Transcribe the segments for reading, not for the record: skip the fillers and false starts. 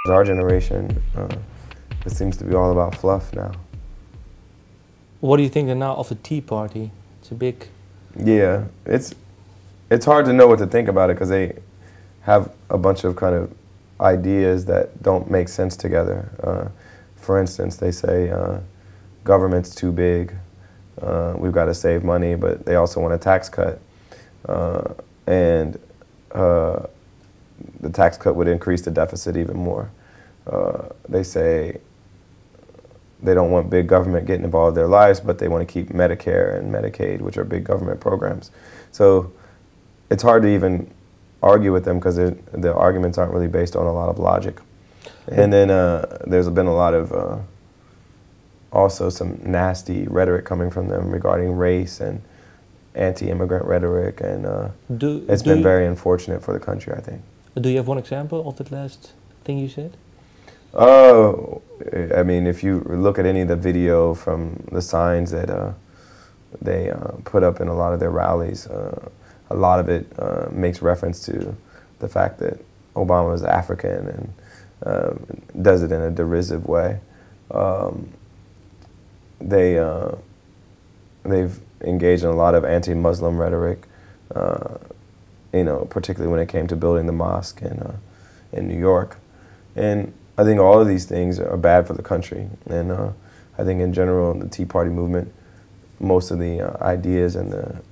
Our generation, it seems to be all about fluff now. What do you think now of the Tea Party? It's a big... Yeah, it's hard to know what to think about it because they have a bunch of kind of ideas that don't make sense together. For instance, they say government's too big, we've got to save money, but they also want a tax cut. And the tax cut would increase the deficit even more. They say they don't want big government getting involved in their lives, but they want to keep Medicare and Medicaid, which are big government programs. So it's hard to even argue with them because the arguments aren't really based on a lot of logic. And then there's been a lot of also some nasty rhetoric coming from them regarding race and anti-immigrant rhetoric, and it's been very unfortunate for the country, I think. Do you have one example of that last thing you said? I mean, if you look at any of the video from the signs that they put up in a lot of their rallies, a lot of it makes reference to the fact that Obama is African and does it in a derisive way. They've engaged in a lot of anti-Muslim rhetoric, you know, particularly when it came to building the mosque in New York. And I think all of these things are bad for the country. And I think in general, in the Tea Party movement, most of the ideas and the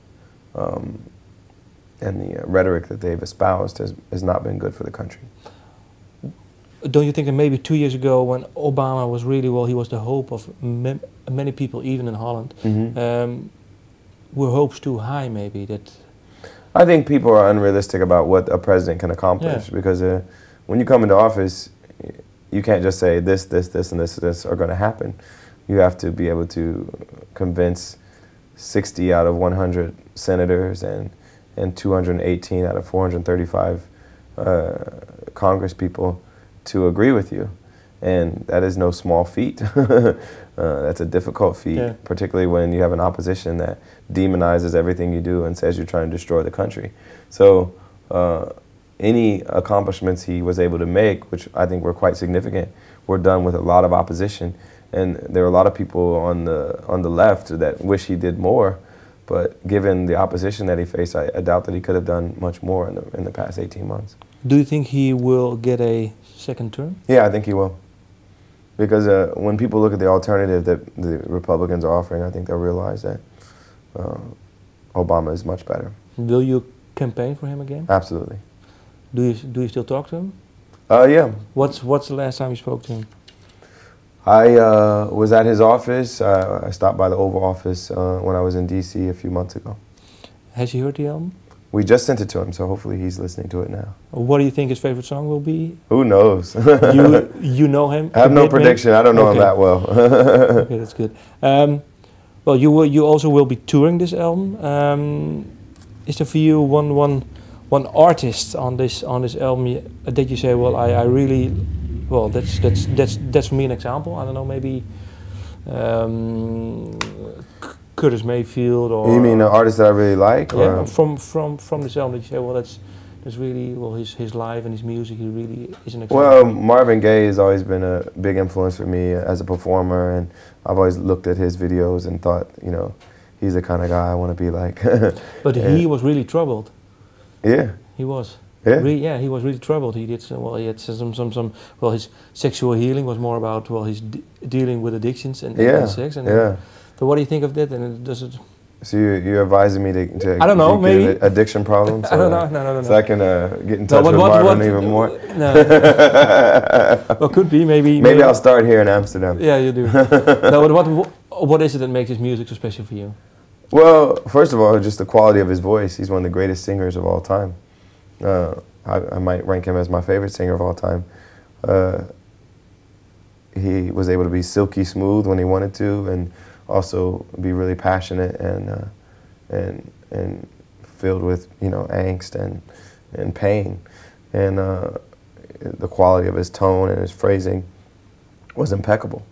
rhetoric that they've espoused has not been good for the country. Don't you think that maybe 2 years ago, when Obama was really, well, he was the hope of many people, even in Holland, were hopes too high maybe? That I think people are unrealistic about what a president can accomplish, because when you come into office, you can't just say this, and this are going to happen. You have to be able to convince 60 out of 100 senators and 218 out of 435 Congress people to agree with you. And that is no small feat. That's a difficult feat, particularly when you have an opposition that demonizes everything you do and says you're trying to destroy the country. So any accomplishments he was able to make, which I think were quite significant, were done with a lot of opposition. And there are a lot of people on the left that wish he did more, but given the opposition that he faced, I doubt that he could have done much more in the past 18 months. Do you think he will get a second term? Yeah, I think he will. Because when people look at the alternative that the Republicans are offering, I think they'll realize that Obama is much better. Will you campaign for him again? Absolutely. Do you still talk to him? Yeah. What's the last time you spoke to him? I was at his office. I stopped by the Oval Office when I was in D.C. a few months ago. Has he heard the album? We just sent it to him, so hopefully he's listening to it now. What do you think his favorite song will be? Who knows? you know him? I have no prediction. I don't know him that well. Okay, that's good. Well, you also will be touring this album. Is there for you one artist on this album that you say, well, I really, well, that's for me an example. I don't know, maybe Curtis Mayfield, or you mean an artist that I really like? Yeah, from this album that you say, well, that's really, well, his life and his music, he really is an example. Well, Marvin Gaye has always been a big influence for me as a performer, and I've always looked at his videos and thought, you know, he's the kind of guy I want to be like. But he was really troubled. Yeah. He was. Yeah. He was really troubled. He did well. He had some. Well, his sexual healing was more about, well, he's dealing with addictions and sex. And so what do you think of that? And does it? So you're advising me to I don't know, maybe addiction problems. I don't know. No. So I can get in touch with Marvin even more. No. Well, could be maybe. Maybe I'll start here in Amsterdam. Yeah, you do. No, but what is it that makes his music so special for you? Well, first of all, just the quality of his voice. He's one of the greatest singers of all time. I might rank him as my favorite singer of all time. He was able to be silky smooth when he wanted to, and also be really passionate and filled with, you know, angst and pain. And the quality of his tone and his phrasing was impeccable.